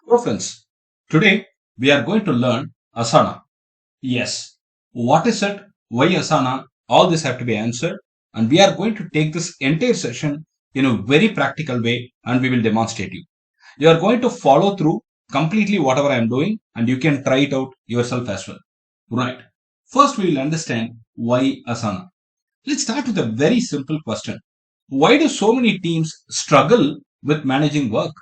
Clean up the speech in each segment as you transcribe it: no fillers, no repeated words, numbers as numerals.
Hello friends, today we are going to learn Asana. Yes, what is it? Why Asana? All this have to be answered, and we are going to take this entire session in a very practical way and we will demonstrate you. You are going to follow through completely whatever I am doing and you can try it out yourself as well. Right. First we will understand why Asana. Let's start with a very simple question. Why do so many teams struggle with managing work?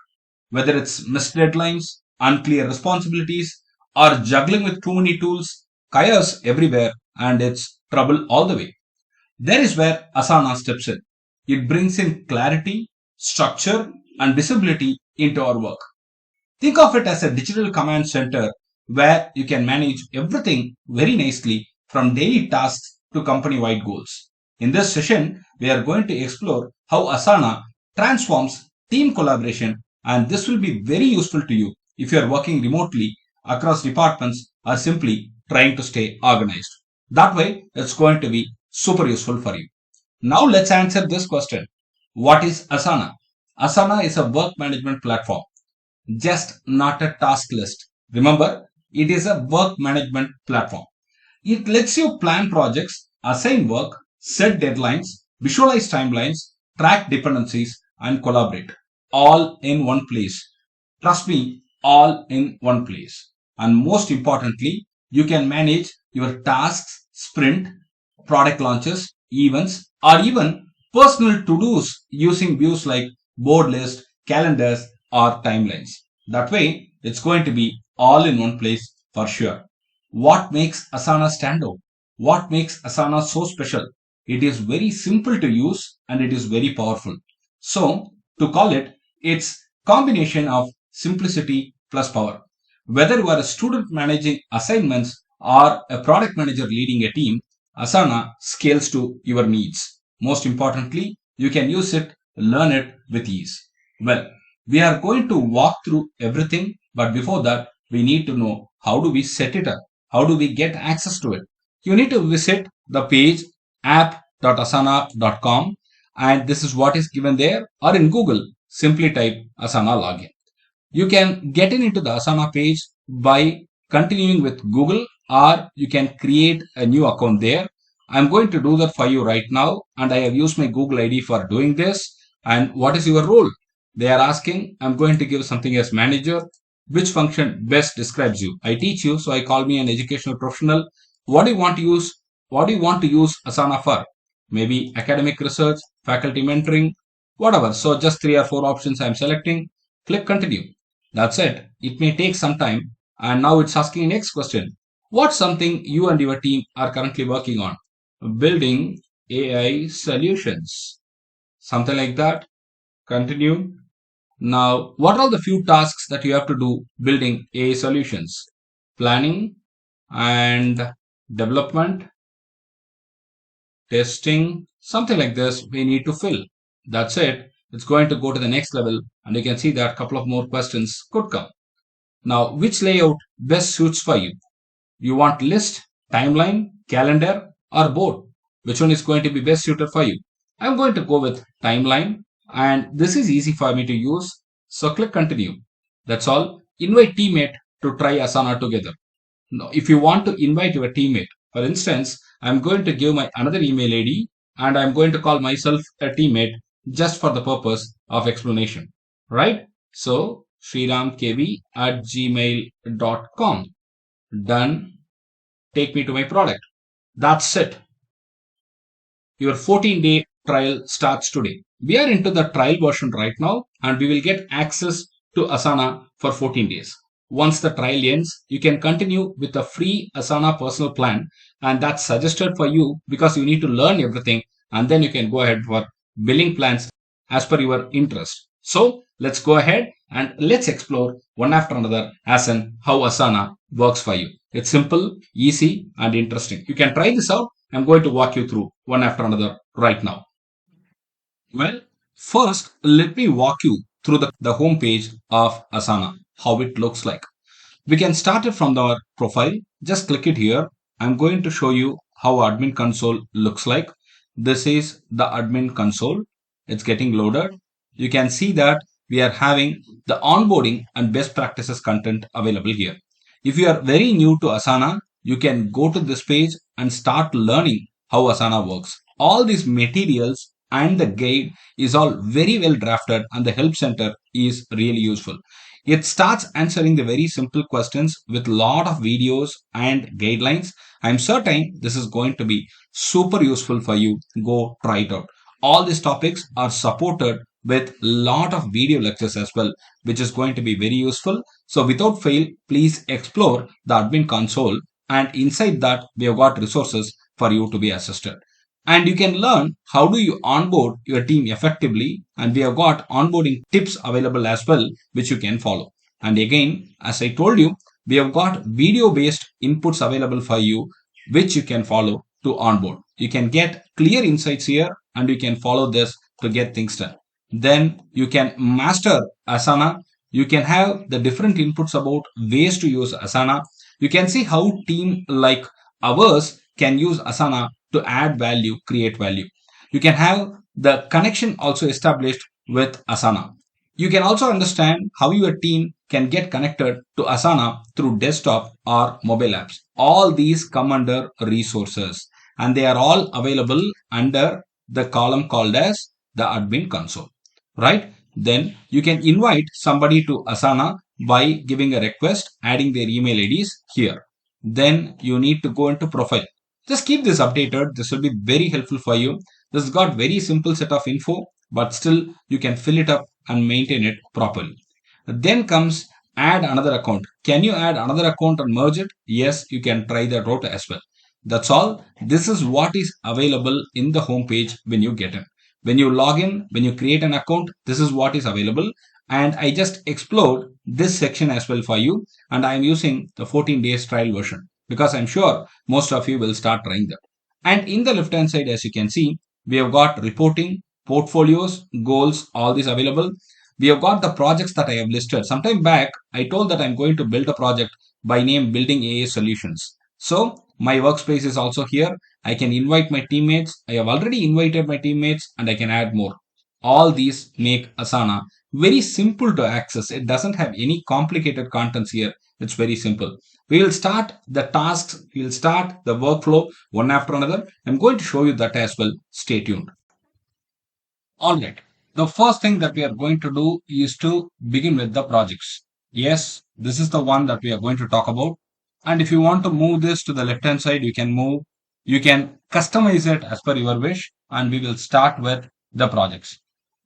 Whether it's missed deadlines, unclear responsibilities, or juggling with too many tools, chaos everywhere, and it's trouble all the way. There is where Asana steps in. It brings in clarity, structure, and visibility into our work. Think of it as a digital command center where you can manage everything very nicely from daily tasks to company wide goals. In this session, we are going to explore how Asana transforms team collaboration, and this will be very useful to you if you are working remotely across departments or simply trying to stay organized. That way, it's going to be super useful for you. Now, let's answer this question. What is Asana? Asana is a work management platform, just not a task list. Remember, it is a work management platform. It lets you plan projects, assign work, set deadlines, visualize timelines, track dependencies, and collaborate all in one place. Trust me, all in one place. And most importantly, you can manage your tasks, sprint, product launches, events, or even personal to-dos using views like board list, calendars, or timelines. That way, it's going to be all in one place for sure. What makes Asana stand out? What makes Asana so special? It is very simple to use and it is very powerful. So, to call it, it's combination of simplicity plus power. Whether you are a student managing assignments or a product manager leading a team, Asana scales to your needs. Most importantly, you can use it, learn it with ease. Well, we are going to walk through everything, but before that, we need to know how do we set it up? How do we get access to it? You need to visit the page app.asana.com, and this is what is given there, or in Google, simply type Asana login. You can get into the Asana page by continuing with Google, or you can create a new account there. I'm going to do that for you right now, and I have used my Google ID for doing this. And what is your role? They are asking, I'm going to give something as manager. Which function best describes you? I teach you, so I call me an educational professional. What do you want to use? What do you want to use Asana for? Maybe academic research, faculty mentoring, whatever. So just 3 or 4 options I'm selecting. Click continue. That's it. It may take some time. And now it's asking next question. What's something you and your team are currently working on? Building AI solutions. Something like that. Continue. Now, what are the few tasks that you have to do building AI solutions? Planning and development, testing, something like this we need to fill. That's it. It's going to go to the next level and you can see that a couple of more questions could come. Now, which layout best suits for you? You want list, timeline, calendar, or board? Which one is going to be best suited for you? I'm going to go with timeline, and this is easy for me to use. So click continue. That's all. Invite teammate to try Asana together. Now, if you want to invite your teammate, for instance, I'm going to give my another email ID and I'm going to call myself a teammate just for the purpose of explanation, right? So sriramkv@gmail.com. Done. Take me to my product. That's it. Your 14-day trial starts today. We are into the trial version right now and we will get access to Asana for 14 days. Once the trial ends, you can continue with a free Asana personal plan, and that's suggested for you because you need to learn everything and then you can go ahead for billing plans as per your interest. So let's go ahead and let's explore one after another as in how Asana works for you. It's simple, easy, and interesting. You can try this out. I'm going to walk you through one after another right now. Well, first, let me walk you through the home page of Asana, how it looks like. We can start it from our profile. Just click it here. I'm going to show you how admin console looks like. This is the admin console. It's getting loaded. You can see that we are having the onboarding and best practices content available here. If you are very new to Asana, you can go to this page and start learning how Asana works. All these materials and the guide is all very well drafted, and the help center is really useful. It starts answering the very simple questions with lot of videos and guidelines. I'm certain this is going to be super useful for you. Go try it out. All these topics are supported with lot of video lectures as well, which is going to be very useful. So without fail, please explore the admin console, and inside that we have got resources for you to be assisted. And you can learn how do you onboard your team effectively, and we have got onboarding tips available as well, which you can follow. And again, as I told you, we have got video based inputs available for you, which you can follow to onboard. You can get clear insights here, and you can follow this to get things done. Then you can master Asana. You can have the different inputs about ways to use Asana. You can see how team like ours can use Asana to add value, create value. You can have the connection also established with Asana. You can also understand how your team can get connected to Asana through desktop or mobile apps. All these come under resources, and they are all available under the column called as the admin console, right? Then you can invite somebody to Asana by giving a request, adding their email IDs here. Then you need to go into profile. Just keep this updated. This will be very helpful for you. This has got very simple set of info, but still you can fill it up and maintain it properly. Then comes add another account. Can you add another account and merge it? Yes, you can try that route as well. That's all. This is what is available in the home page when you get in. When you log in, when you create an account, this is what is available. And I just explored this section as well for you. And I'm using the 14 days trial version, because I'm sure most of you will start trying that. And in the left hand side, as you can see, we have got reporting, portfolios, goals, all these available. We have got the projects that I have listed. Sometime back, I told that I'm going to build a project by name Building AI Solutions. So my workspace is also here. I can invite my teammates. I have already invited my teammates, and I can add more. All these make Asana very simple to access. It doesn't have any complicated contents here. It's very simple. We will start the tasks. We will start the workflow one after another. I'm going to show you that as well. Stay tuned. All right. The first thing that we are going to do is to begin with the projects. Yes, this is the one that we are going to talk about. And if you want to move this to the left hand side, you can move. You can customize it as per your wish. And we will start with the projects.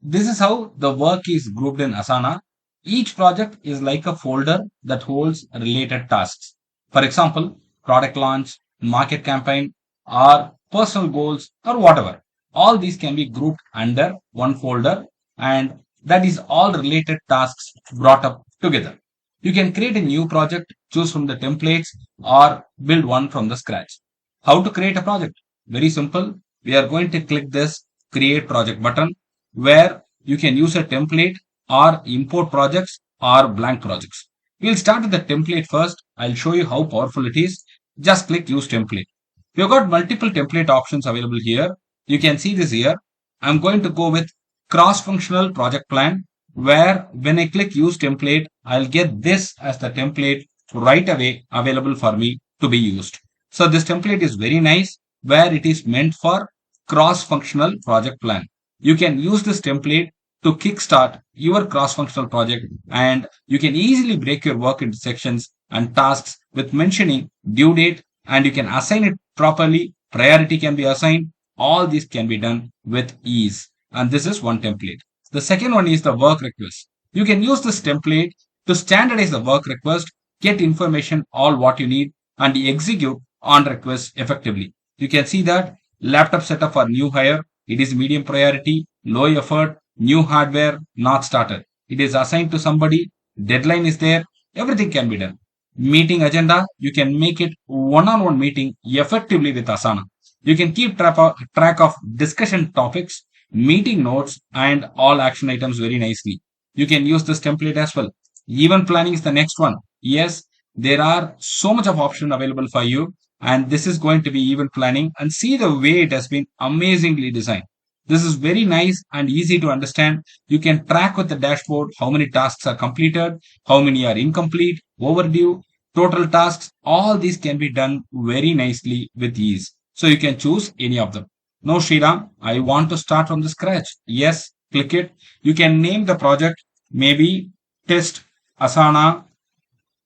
This is how the work is grouped in Asana. Each project is like a folder that holds related tasks. For example, product launch, market campaign, or personal goals, or whatever. All these can be grouped under one folder, and that is all related tasks brought up together. You can create a new project, choose from the templates, or build one from the scratch. How to create a project? Very simple. We are going to click this create project button, where you can use a template or import projects or blank projects. We'll start with the template first. I'll show you how powerful it is. Just click use template. We've got multiple template options available here. You can see this here. I'm going to go with cross-functional project plan, where when I click use template, I'll get this as the template right away available for me to be used. So this template is very nice, where it is meant for cross-functional project plan. You can use this template to kickstart your cross-functional project, and you can easily break your work into sections and tasks with mentioning due date, and you can assign it properly. Priority can be assigned. All this can be done with ease. And this is one template. The second one is the work request. You can use this template to standardize the work request, get information, all what you need, and execute on request effectively. You can see that laptop setup for new hire. It is medium priority, low effort, new hardware, not started. It is assigned to somebody. Deadline is there. Everything can be done. Meeting agenda. You can make it one-on-one meeting effectively with Asana. You can keep track of discussion topics, meeting notes, and all action items very nicely. You can use this template as well. Event planning is the next one. Yes, there are so much of option available for you, and this is going to be event planning, and see the way it has been amazingly designed. This is very nice and easy to understand. You can track with the dashboard how many tasks are completed, how many are incomplete, overdue, total tasks. All these can be done very nicely with ease. So you can choose any of them. No, Sriram, I want to start from the scratch. Yes, click it. You can name the project, maybe test Asana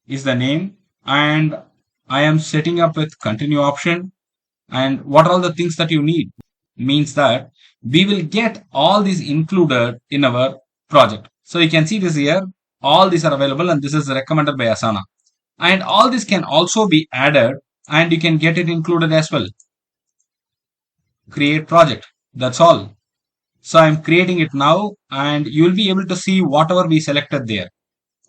is the name, and I am setting up with continue option. And what are all the things that you need means that we will get all these included in our project. So you can see this here, all these are available, and this is recommended by Asana, and all this can also be added and you can get it included as well. Create project, that's all. So I'm creating it now, and you'll be able to see whatever we selected there: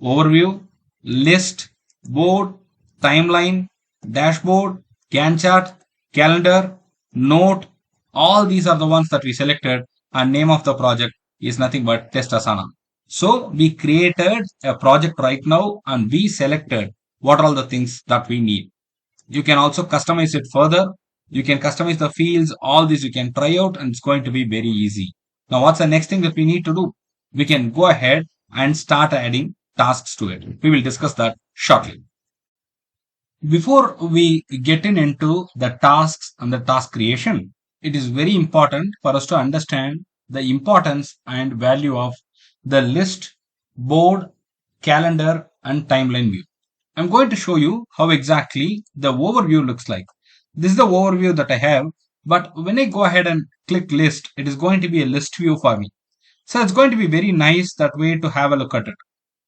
overview, list, board, timeline, dashboard, Gantt chart, calendar, note. All these are the ones that we selected, and name of the project is nothing but test Asana. So we created a project right now, and we selected what are all the things that we need. You can also customize it further. You can customize the fields, all these you can try out, and it's going to be very easy. Now, what's the next thing that we need to do? We can go ahead and start adding tasks to it. We will discuss that shortly. Before we get into the tasks and the task creation, it is very important for us to understand the importance and value of the list, board, calendar, and timeline view. I'm going to show you how exactly the overview looks like. This is the overview that I have, but when I go ahead and click list, it is going to be a list view for me. So it's going to be very nice that way to have a look at it.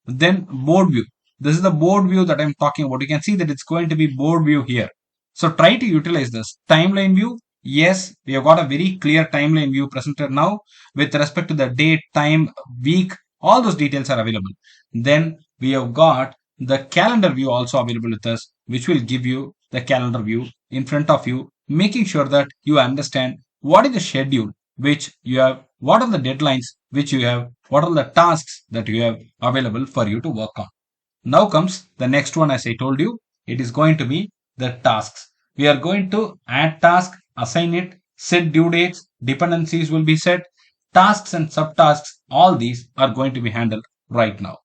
Then board view. This is the board view that I'm talking about. You can see that it's going to be board view here. So try to utilize this. Timeline view. Yes, we have got a very clear timeline view presented now with respect to the date, time, week. All those details are available. Then we have got the calendar view also available with us, which will give you the calendar view in front of you, making sure that you understand what is the schedule which you have, what are the deadlines which you have, what are the tasks that you have available for you to work on. Now comes the next one. As I told you, it is going to be the tasks. We are going to add task, assign it, set due dates, dependencies will be set, tasks and subtasks, all these are going to be handled right now.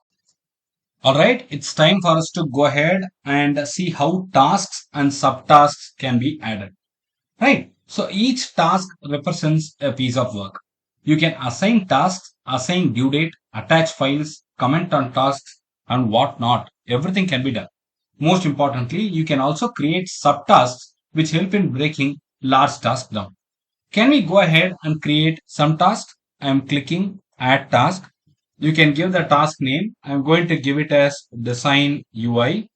All right, it's time for us to go ahead and see how tasks and subtasks can be added. Right. So each task represents a piece of work. You can assign tasks, assign due date, attach files, comment on tasks, and whatnot. Everything can be done. Most importantly, you can also create subtasks which help in breaking large tasks down. Can we go ahead and create some tasks? I am clicking add task. You can give the task name. I'm going to give it as design UI.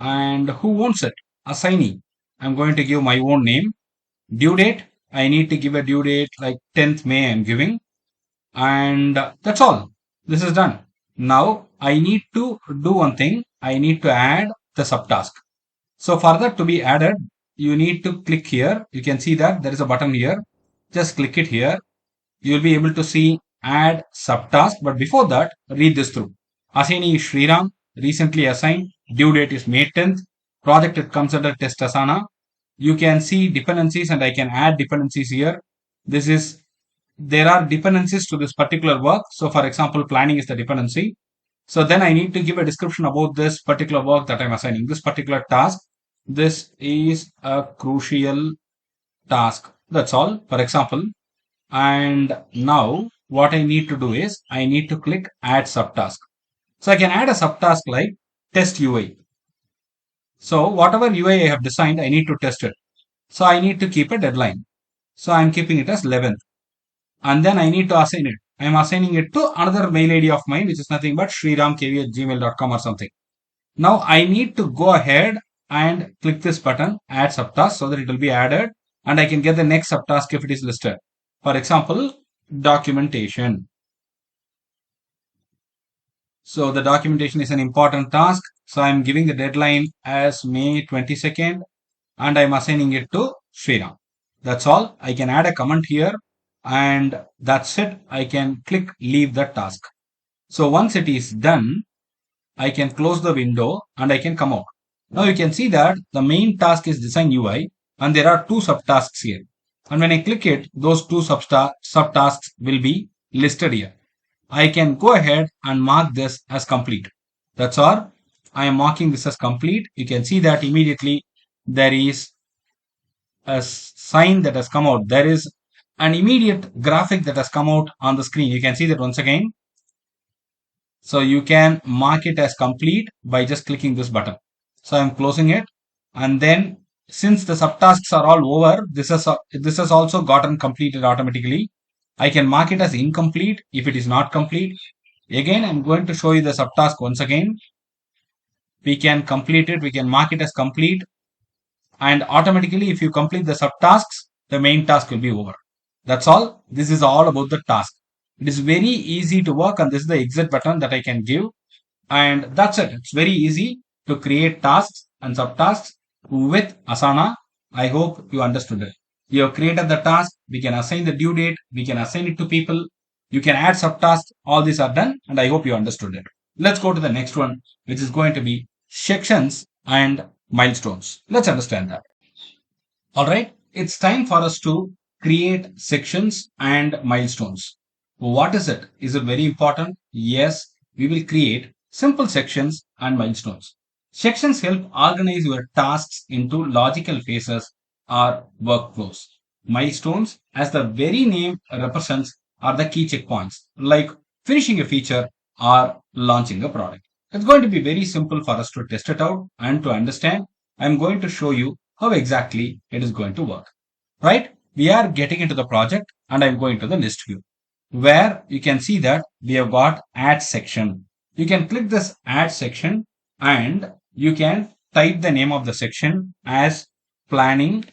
And who wants it? Assignee. I'm going to give my own name. Due date. I need to give a due date like 10th May I'm giving. And that's all. This is done. Now I need to do one thing. I need to add the subtask. So for that to be added, you need to click here. You can see that there is a button here. Just click it here. You'll be able to see add subtask. But before that, read this through. Assignee is Sriram, recently assigned. Due date is May 10th. Project it comes under test Asana. You can see dependencies and I can add dependencies here. There are dependencies to this particular work. So for example, planning is the dependency. So then I need to give a description about this particular work that I'm assigning, this particular task. This is a crucial task. That's all, for example. And now what I need to do is I need to click add subtask. So I can add a subtask like test UI. So whatever UI I have designed, I need to test it. So I need to keep a deadline. So I'm keeping it as 11th. And then I need to assign it. I'm assigning it to another mail ID of mine, which is nothing but sriramkv@gmail.com or something. Now I need to go ahead and click this button, add subtask, so that it will be added and I can get the next subtask if it is listed. For example, documentation. So the documentation is an important task. So I'm giving the deadline as May 22nd and I'm assigning it to Sriram. That's all. I can add a comment here and that's it. I can click leave the task. So once it is done, I can close the window and I can come out. Now you can see that the main task is design UI and there are two subtasks here. And when I click it, those two subtasks will be listed here. I can go ahead and mark this as complete. That's all. I am marking this as complete. You can see that immediately there is a sign that has come out. There is an immediate graphic that has come out on the screen. You can see that once again. So you can mark it as complete by just clicking this button. So I'm closing it. And then since the subtasks are all over, this has also gotten completed automatically. I can mark it as incomplete if it is not complete. Again, I'm going to show you the subtask once again. We can complete it. We can mark it as complete. And automatically, if you complete the subtasks, the main task will be over. That's all. This is all about the task. It is very easy to work, and this is the exit button that I can give. And that's it. It's very easy to create tasks and subtasks with Asana. I hope you understood it. You have created the task. We can assign the due date. We can assign it to people. You can add subtasks. All these are done, and I hope you understood it. Let's go to the next one, which is going to be sections and milestones. Let's understand that. All right. It's time for us to create sections and milestones. What is it? Is it very important? Yes, we will create simple sections and milestones. Sections help organize your tasks into logical phases or workflows. Milestones, as the very name represents, are the key checkpoints, like finishing a feature or launching a product. It's going to be very simple for us to test it out and to understand. I'm going to show you how exactly it is going to work. Right? We are getting into the project and I'm going to the list view where you can see that we have got add section. You can click this add section and you can type the name of the section as planning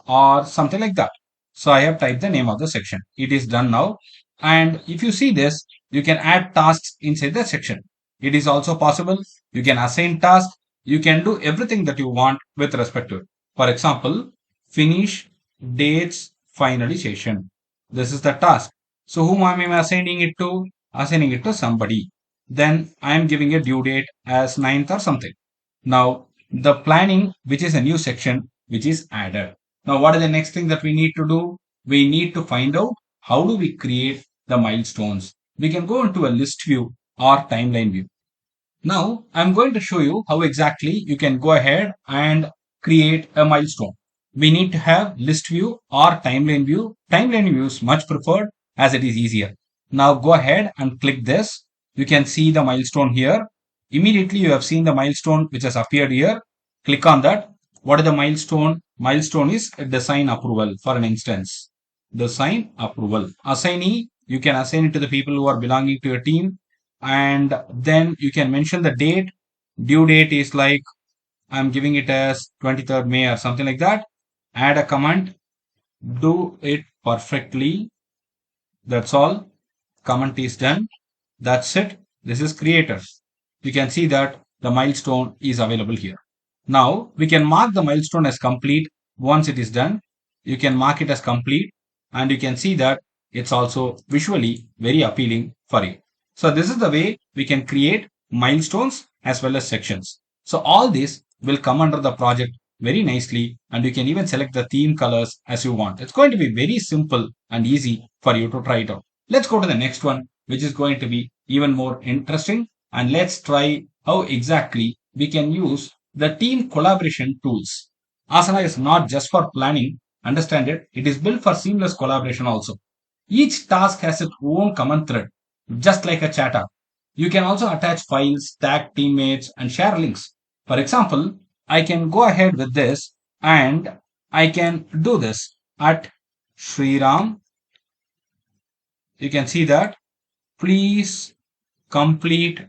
or something like that. So I have typed the name of the section. It is done now. And if you see this, you can add tasks inside the section. It is also possible. You can assign tasks. You can do everything that you want with respect to it. For example, finish dates finalization. This is the task. So whom am I assigning it to? Assigning it to somebody. Then I am giving a due date as 9th or something. Now the planning, which is a new section, which is added. Now what is the next thing that we need to do? We need to find out how do we create the milestones. We can go into a list view or timeline view. Now I'm going to show you how exactly you can go ahead and create a milestone. We need to have list view or timeline view. Timeline view is much preferred as it is easier. Now go ahead and click this. You can see the milestone here. Immediately you have seen the milestone which has appeared here. Click on that. What is the milestone? Milestone is a design approval for an instance. Design approval. Assignee, you can assign it to the people who are belonging to your team. And then you can mention the date. Due date is like I'm giving it as 23rd May or something like that. Add a comment. Do it perfectly. That's all. Comment is done. That's it. This is created. You can see that the milestone is available here. Now we can mark the milestone as complete. Once it is done, you can mark it as complete and you can see that it's also visually very appealing for you. So this is the way we can create milestones as well as sections. So all this will come under the project very nicely and you can even select the theme colors as you want. It's going to be very simple and easy for you to try it out. Let's go to the next one, which is going to be even more interesting. And let's try how exactly we can use the team collaboration tools. Asana is not just for planning. Understand it. It is built for seamless collaboration also. Each task has its own common thread, just like a chat app. You can also attach files, tag teammates, and share links. For example, I can go ahead with this and I can do this at Sriram. You can see that. Please complete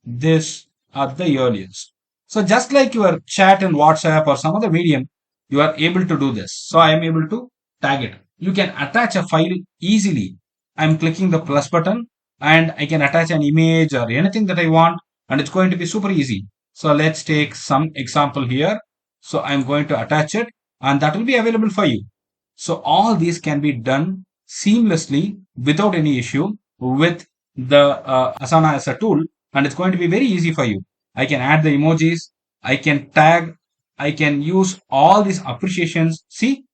this at the earliest. So just like your chat in WhatsApp or some other medium, you are able to do this. So I am able to tag it. You can attach a file easily. I'm clicking the plus button and I can attach an image or anything that I want and it's going to be super easy. So let's take some example here. So I'm going to attach it and that will be available for you. So all these can be done seamlessly without any issue with the Asana as a tool and it's going to be very easy for you. I can add the emojis, I can tag, I can use all these appreciations. See,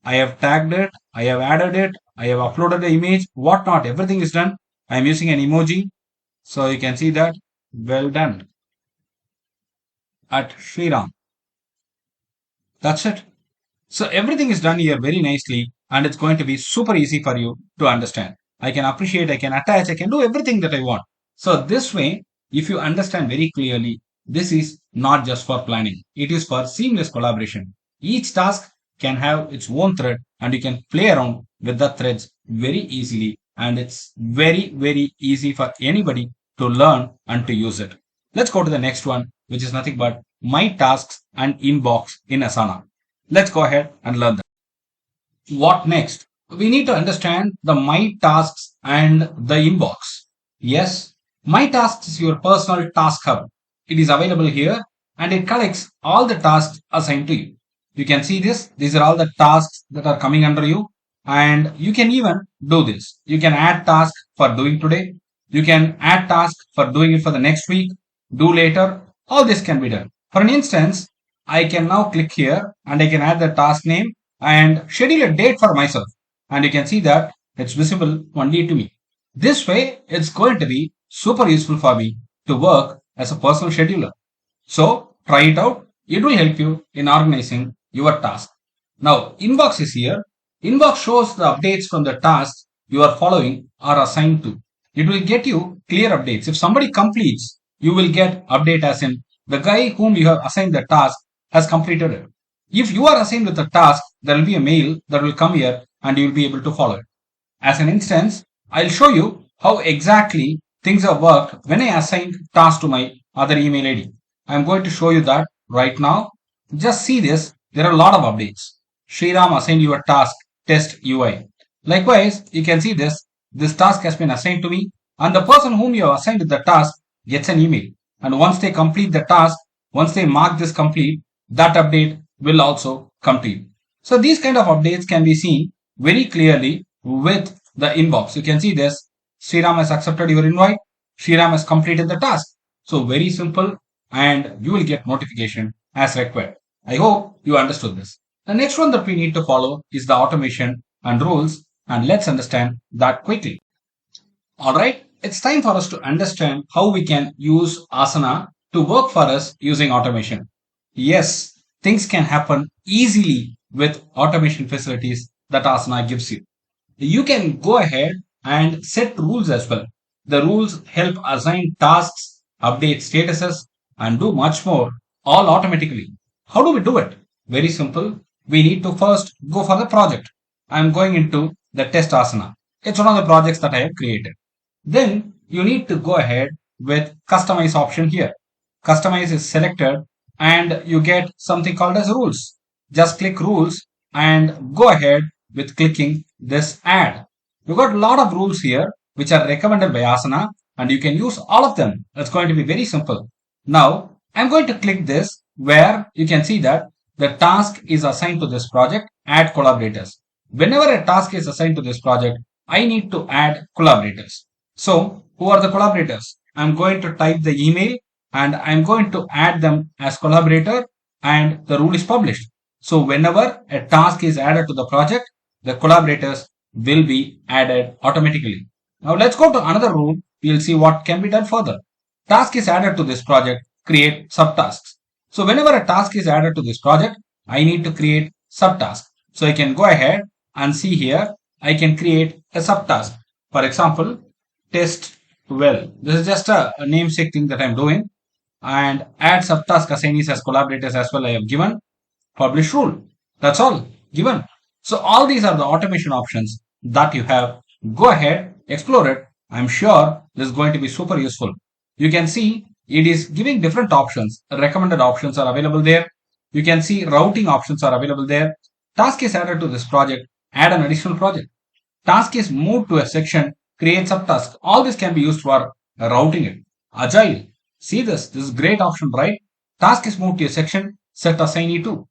I have tagged it, I have added it, I have uploaded the image, whatnot. Everything is done. I am using an emoji. So you can see that. Well done at Sriram. That's it. So everything is done here very nicely and it's going to be super easy for you to understand. I can appreciate, I can attach, I can do everything that I want. So this way, if you understand very clearly, this is not just for planning. It is for seamless collaboration. Each task can have its own thread and you can play around with the threads very easily and it's very, very easy for anybody to learn and to use it. Let's go to the next one, which is nothing but my tasks and inbox in Asana. Let's go ahead and learn that. What next? We need to understand the My Tasks and the inbox. Yes, My Tasks is your personal task hub. It is available here and it collects all the tasks assigned to you. You can see this. These are all the tasks that are coming under you. And you can even do this. You can add tasks for doing today. You can add tasks for doing it for the next week, do later. All this can be done. For an instance, I can now click here and I can add the task name and schedule a date for myself. And you can see that it's visible only to me. This way, it's going to be super useful for me to work as a personal scheduler. So try it out. It will help you in organizing your task. Now, inbox is here. Inbox shows the updates from the tasks you are following or assigned to. It will get you clear updates. If somebody completes, you will get update as in the guy whom you have assigned the task has completed it. If you are assigned with a task, there will be a mail that will come here and you will be able to follow it. As an instance, I'll show you how exactly things have worked when I assigned tasks to my other email ID. I'm going to show you that right now. Just see this. There are a lot of updates. Sriram assigned you a task, test UI. Likewise, you can see this. This task has been assigned to me and the person whom you have assigned the task gets an email. And once they complete the task, once they mark this complete, that update will also come to you. So these kind of updates can be seen very clearly with the inbox. You can see this. Sriram has accepted your invite. Sriram has completed the task. So very simple and you will get notification as required. I hope you understood this. The next one that we need to follow is the automation and rules and let's understand that quickly. Alright, it's time for us to understand how we can use Asana to work for us using automation. Yes, things can happen easily with automation facilities that Asana gives you. You can go ahead and set rules as well. The rules help assign tasks, update statuses, and do much more, all automatically. How do we do it? Very simple. We need to first go for the project. I'm going into the test Asana. It's one of the projects that I have created. Then you need to go ahead with customize option here. Customize is selected and you get something called as rules. Just click rules and go ahead with clicking this add. You got a lot of rules here which are recommended by Asana and you can use all of them. That's going to be very simple. Now I'm going to click this where you can see that the task is assigned to this project, add collaborators. Whenever a task is assigned to this project, I need to add collaborators. So who are the collaborators? I'm going to type the email and I'm going to add them as collaborator and the rule is published. So whenever a task is added to the project, the collaborators will be added automatically. Now let's go to another rule. We'll see what can be done further. Task is added to this project, create subtasks. So whenever a task is added to this project, I need to create subtask. So I can go ahead and see here, I can create a subtask. For example, test well. This is just a namesake thing that I'm doing. And add subtask assignees as collaborators as well I have given. Publish rule. That's all given. So all these are the automation options that you have. Go ahead, explore it. I'm sure this is going to be super useful. You can see it is giving different options. Recommended options are available there. You can see routing options are available there. Task is added to this project. Add an additional project. Task is moved to a section. Create subtask. All this can be used for routing it. Agile. See this. This is great option, right? Task is moved to a section. Set assignee to.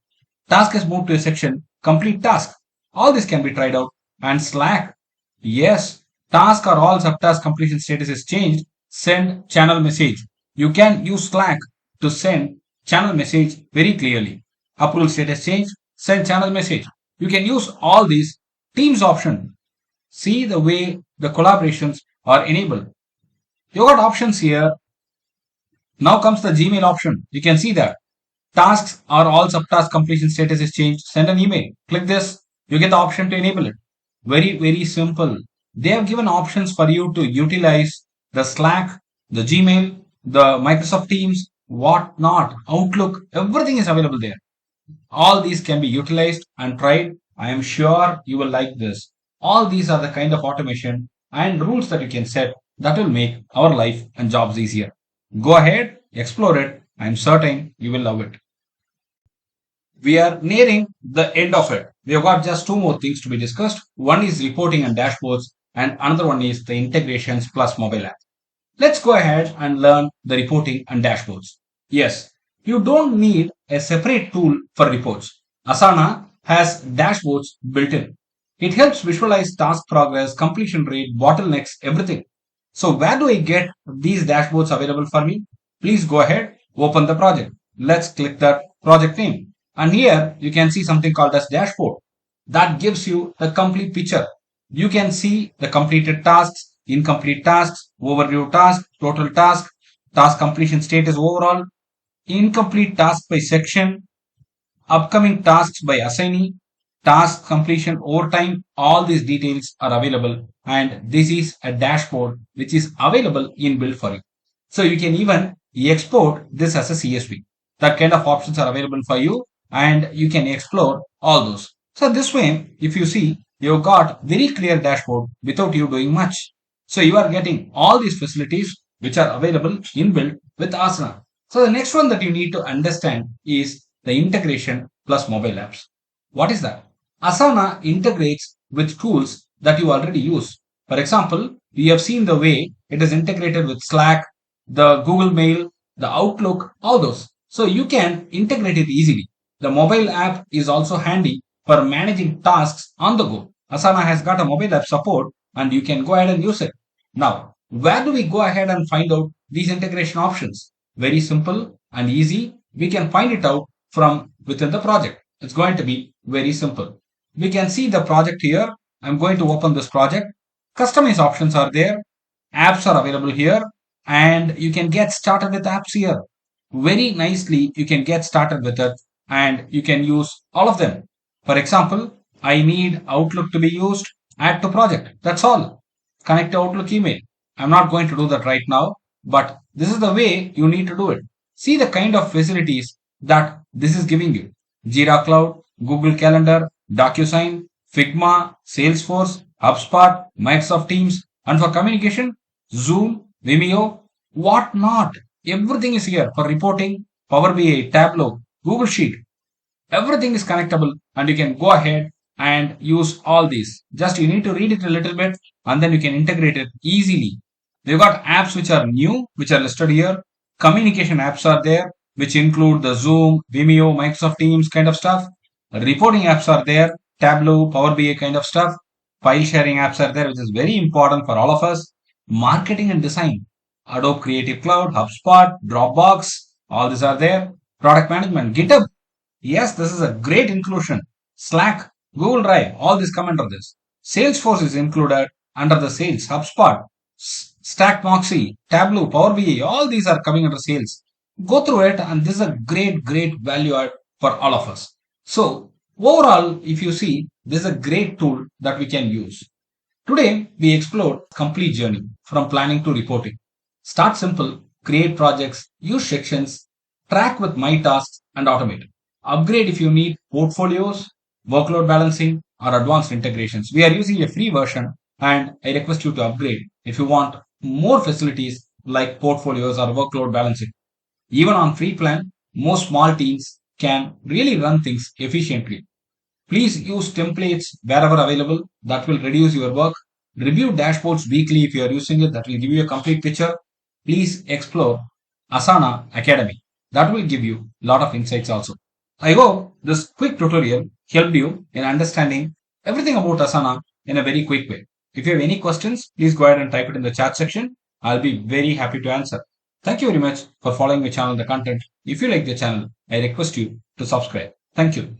Task is moved to a section. Complete task. All this can be tried out. And Slack. Yes. Task or all subtask completion status is changed. Send channel message. You can use Slack to send channel message very clearly. Approval status change. Send channel message. You can use all these Teams option. See the way the collaborations are enabled. You got options here. Now comes the Gmail option. You can see that. Tasks or all subtask completion status is changed. Send an email. Click this. You get the option to enable it. Very, very simple. They have given options for you to utilize the Slack, the Gmail, the Microsoft Teams, whatnot, Outlook. Everything is available there. All these can be utilized and tried. I am sure you will like this. All these are the kind of automation and rules that you can set that will make our life and jobs easier. Go ahead, explore it. I am certain you will love it. We are nearing the end of it. We have got just two more things to be discussed. One is reporting and dashboards, and another one is the integrations plus mobile app. Let's go ahead and learn the reporting and dashboards. Yes, you don't need a separate tool for reports. Asana has dashboards built in. It helps visualize task progress, completion rate, bottlenecks, everything. So where do I get these dashboards available for me? Please go ahead, open the project. Let's click that project name. And here you can see something called as dashboard. That gives you the complete picture. You can see the completed tasks, incomplete tasks, overview task, total task, task completion status overall, incomplete task by section, upcoming tasks by assignee, task completion overtime. All these details are available, and this is a dashboard which is available inbuilt for you. So you can even export this as a CSV. That kind of options are available for you, and you can explore all those. So this way, if you see, you've got very clear dashboard without you doing much. So you are getting all these facilities which are available inbuilt with Asana. So the next one that you need to understand is the integration plus mobile apps. What is that? Asana integrates with tools that you already use. For example, we have seen the way it is integrated with Slack, the Google Mail, the Outlook, all those. So you can integrate it easily. The mobile app is also handy for managing tasks on the go. Asana has got a mobile app support and you can go ahead and use it. Now, where do we go ahead and find out these integration options? Very simple and easy. We can find it out from within the project. It's going to be very simple. We can see the project here. I'm going to open this project. Customize options are there. Apps are available here. And you can get started with apps here. Very nicely, you can get started with it and you can use all of them. For example, I need Outlook to be used. Add to project. That's all. Connect to Outlook email. I'm not going to do that right now, but this is the way you need to do it. See the kind of facilities that this is giving you. Jira Cloud, Google Calendar, DocuSign, Figma, Salesforce, HubSpot, Microsoft Teams, and for communication, Zoom, Vimeo, whatnot. Everything is here for reporting, Power BI, Tableau, Google Sheet. Everything is connectable and you can go ahead and use all these. Just you need to read it a little bit and then you can integrate it easily. We've got apps which are new, which are listed here. Communication apps are there, which include the Zoom, Vimeo, Microsoft Teams kind of stuff. Reporting apps are there, Tableau, Power BI kind of stuff. File sharing apps are there, which is very important for all of us. Marketing and design, Adobe Creative Cloud, HubSpot, Dropbox, all these are there. Product management, GitHub. Yes, this is a great inclusion. Slack, Google Drive, all these come under this. Salesforce is included under the sales. HubSpot, Stack Moxie, Tableau, Power BI, all these are coming under sales. Go through it and this is a great value add for all of us. So overall, if you see, this is a great tool that we can use. Today, we explored complete journey from planning to reporting. Start simple, create projects, use sections, track with my tasks and automate. Upgrade if you need portfolios, workload balancing or advanced integrations. We are using a free version and I request you to upgrade if you want more facilities like portfolios or workload balancing. Even on free plan, most small teams can really run things efficiently. Please use templates wherever available. That will reduce your work. Review dashboards weekly if you are using it. That will give you a complete picture. Please explore Asana Academy. That will give you a lot of insights also. I hope this quick tutorial helped you in understanding everything about Asana in a very quick way. If you have any questions, please go ahead and type it in the chat section. I'll be very happy to answer. Thank you very much for following my channel, the content. If you like the channel, I request you to subscribe. Thank you.